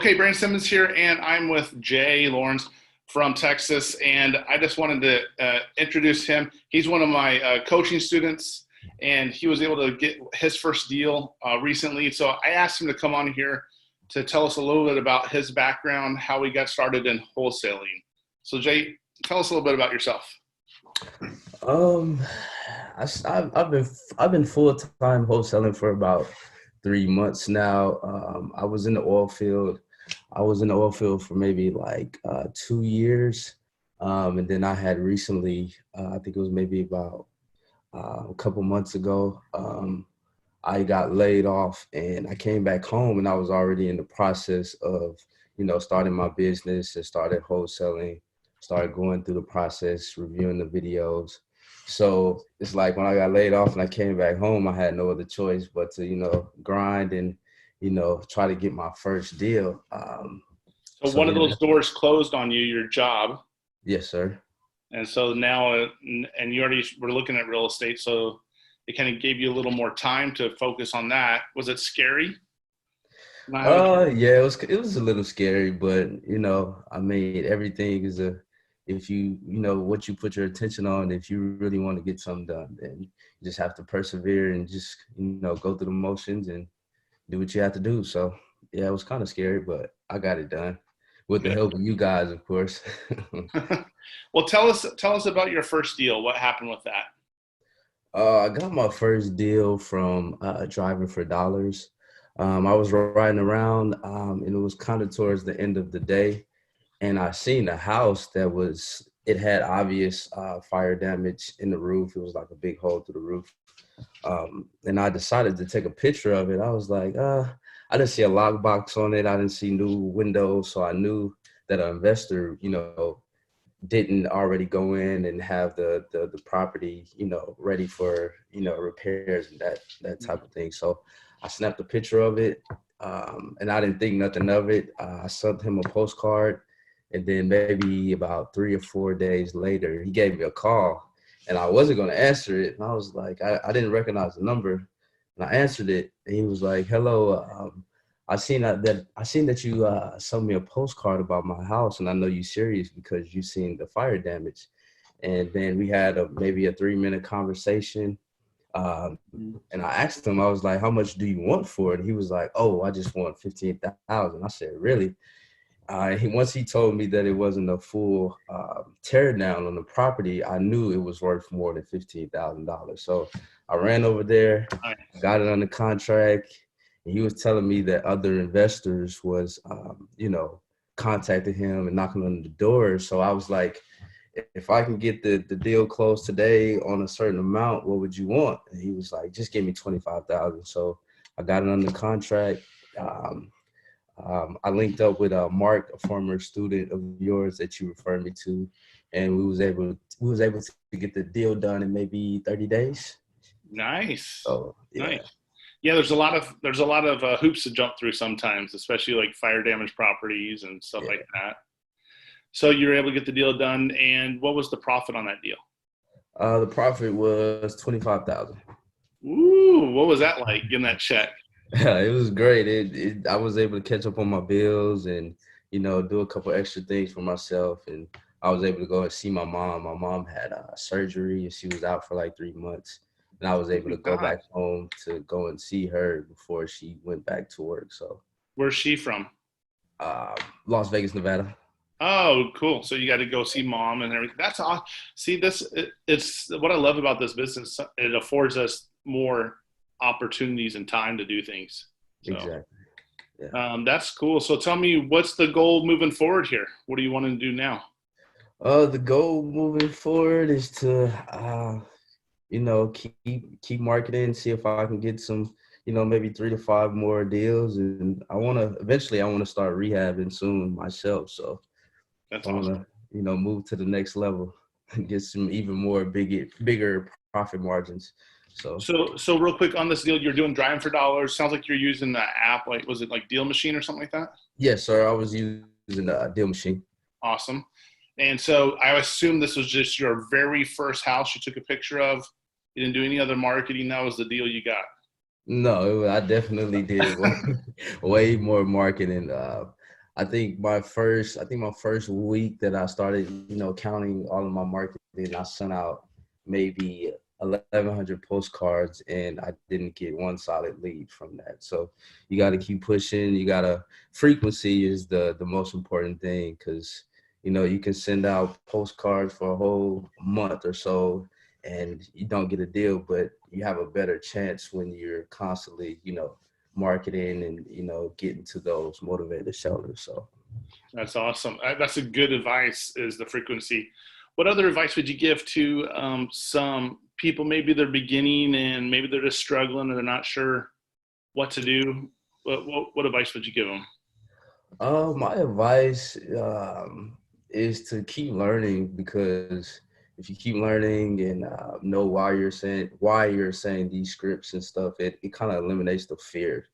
Okay, Brandon Simmons here, and I'm with Jay Llorens from Texas, and I just wanted to introduce him. He's one of my coaching students, and he was able to get his first deal recently. So I asked him to come on here to tell us a little bit about his background, how he got started in wholesaling. So Jay, tell us a little bit about yourself. Um, I've been full-time wholesaling for about 3 months now. I was in the oil field. I was in the oil field for maybe like 2 years, and then I had recently, I think it was maybe about a couple months ago, I got laid off, and I came back home, and I was already in the process of, starting my business and started wholesaling, started going through the process, reviewing the videos. So it's like when I got laid off and I came back home, I had no other choice but to, grind and, try to get my first deal. So one of those doors closed on you, your job. Yes, sir. And so now, and you already were looking at real estate, so it kind of gave you a little more time to focus on that. Was it scary? Yeah, it was a little scary, but I mean, everything is if what you put your attention on, if you really want to get something done, then you just have to persevere and just, go through the motions and do what you have to do. So yeah, it was kind of scary, but I got it done with the Good. help of you guys, of course. Well, tell us about your first deal. What happened with that? I got my first deal from Driving for Dollars. I was riding around, and it was kind of towards the end of the day, and I seen a house it had obvious fire damage in the roof. It was like a big hole through the roof. And I decided to take a picture of it. I was like, I didn't see a lockbox on it. I didn't see new windows. So I knew that an investor, didn't already go in and have the property, ready for, repairs and that type of thing. So I snapped a picture of it, and I didn't think nothing of it. I sent him a postcard, and then maybe about 3 or 4 days later, he gave me a call, and I wasn't going to answer it. And I was like, I didn't recognize the number, and I answered it, and he was like, "Hello, I seen that you sent me a postcard about my house, and I know you're serious because you seen the fire damage." And then we had maybe a 3-minute conversation. And I asked him, I was like, "How much do you want for it?" He was like, "Oh, I just want 15,000." I said, "Really?" Once he told me that it wasn't a full tear down on the property, I knew it was worth more than $15,000. So I ran over there, got it under contract. And he was telling me that other investors was, contacting him and knocking on the door. So I was like, if I can get the deal closed today on a certain amount, what would you want? And he was like, just give me 25,000. So I got it under contract. I linked up with Mark, a former student of yours that you referred me to, and we was able to get the deal done in maybe 30 days. Nice. So yeah. Nice. Yeah, there's a lot of hoops to jump through sometimes, especially like fire damage properties and stuff like that. So you were able to get the deal done, and what was the profit on that deal? The profit was 25,000. Ooh, what was that like getting that check? It was great. I was able to catch up on my bills and, do a couple extra things for myself. And I was able to go and see my mom. My mom had surgery and she was out for like 3 months. And I was able to go back home to go and see her before she went back to work. So where's she from? Las Vegas, Nevada. Oh, cool. So you got to go see mom and everything. That's awesome. See, it's what I love about this business. It affords us more opportunities and time to do things. So, exactly. Yeah. That's cool. So tell me, what's the goal moving forward here? What do you want to do now? The goal moving forward is to, keep marketing, see if I can get some, maybe 3 to 5 more deals. And eventually I want to start rehabbing soon myself. So that's awesome. I want to, move to the next level and get some even more bigger profit margins. So real quick on this deal, you're doing Driving for Dollars. Sounds like you're using the app. Like, was it like Deal Machine or something like that? Yes, sir. I was using the Deal Machine. Awesome. And so I assume this was just your very first house you took a picture of. You didn't do any other marketing. That was the deal you got. No, I definitely did way more marketing. my first week that I started, counting all of my marketing, I sent out maybe 1,100 postcards, and I didn't get one solid lead from that. So you got to keep pushing. Frequency is the most important thing, because, you can send out postcards for a whole month or so and you don't get a deal, but you have a better chance when you're constantly, marketing and, getting to those motivated sellers. So That's awesome. That's a good advice, is the frequency. What other advice would you give to some people? Maybe they're beginning and maybe they're just struggling and they're not sure what to do. What advice would you give them? My advice is to keep learning, because if you keep learning and know why you're saying these scripts and stuff, it kind of eliminates the fear.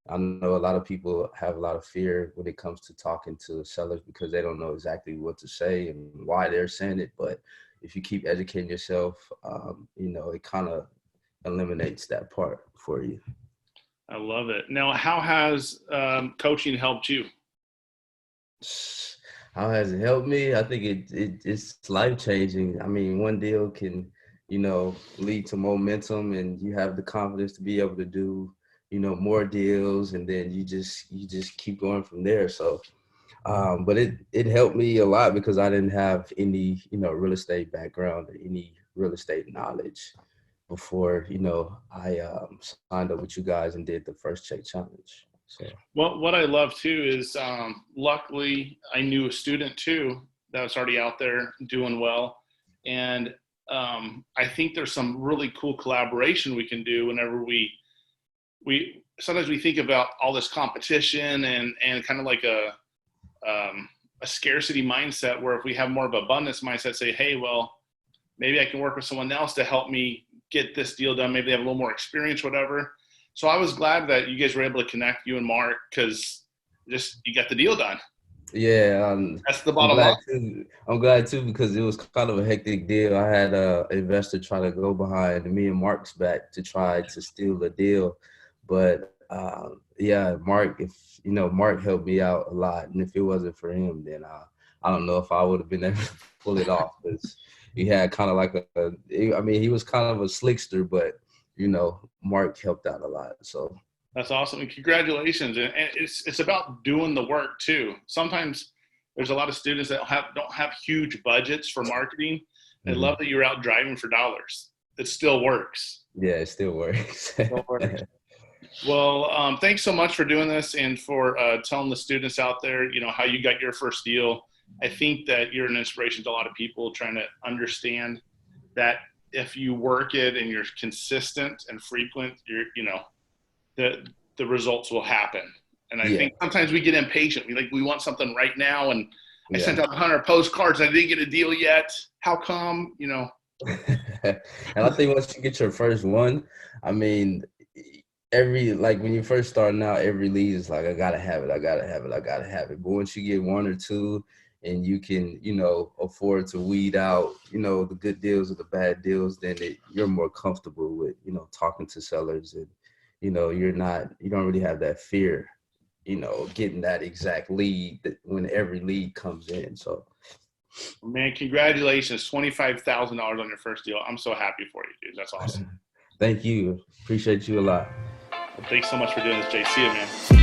I know a lot of people have a lot of fear when it comes to talking to sellers, because they don't know exactly what to say and why they're saying it. But if you keep educating yourself, it kind of eliminates that part for you. I love it. Now, how has coaching helped you? How has it helped me? I think it's life changing. I mean, one deal can, lead to momentum, and you have the confidence to be able to do, more deals, and then you just keep going from there. So, but it helped me a lot because I didn't have any, real estate background or any real estate knowledge before, I signed up with you guys and did the first check challenge. So. Well, what I love too is luckily I knew a student too that was already out there doing well. And I think there's some really cool collaboration we can do whenever we sometimes we think about all this competition and kind of like a scarcity mindset, where if we have more of an abundance mindset, say, hey, well, maybe I can work with someone else to help me get this deal done. Maybe they have a little more experience, whatever. So I was glad that you guys were able to connect, you and Mark, because you got the deal done. Yeah, That's the bottom line. I'm glad too, because it was kind of a hectic deal. I had an investor try to go behind me and Mark's back to try to steal the deal, but yeah, Mark helped me out a lot, and if it wasn't for him, then I don't know if I would have been able to pull it off, because he had kind of like he was kind of a slickster, but Mark helped out a lot. So. That's awesome. And congratulations. And it's about doing the work too. Sometimes there's a lot of students that don't have huge budgets for marketing. I love that you're out driving for dollars. It still works. Yeah, it still works. Still works. Well, thanks so much for doing this and for telling the students out there, how you got your first deal. I think that you're an inspiration to a lot of people trying to understand that if you work it and you're consistent and frequent, the results will happen. And I think sometimes we get impatient. We want something right now. And I sent out 100 postcards. I didn't get a deal yet. How come, And I think once you get your first one, I mean, when you first starting out, every lead is like, I gotta have it. I gotta have it. I gotta have it. But once you get one or two and you can, afford to weed out, the good deals or the bad deals, then you're more comfortable with, talking to sellers, and, you don't really have that fear, getting that exact lead when every lead comes in. So, man, congratulations. $25,000 on your first deal. I'm so happy for you, dude. That's awesome. Thank you. Appreciate you a lot. Well, thanks so much for doing this, Jay. See you, man.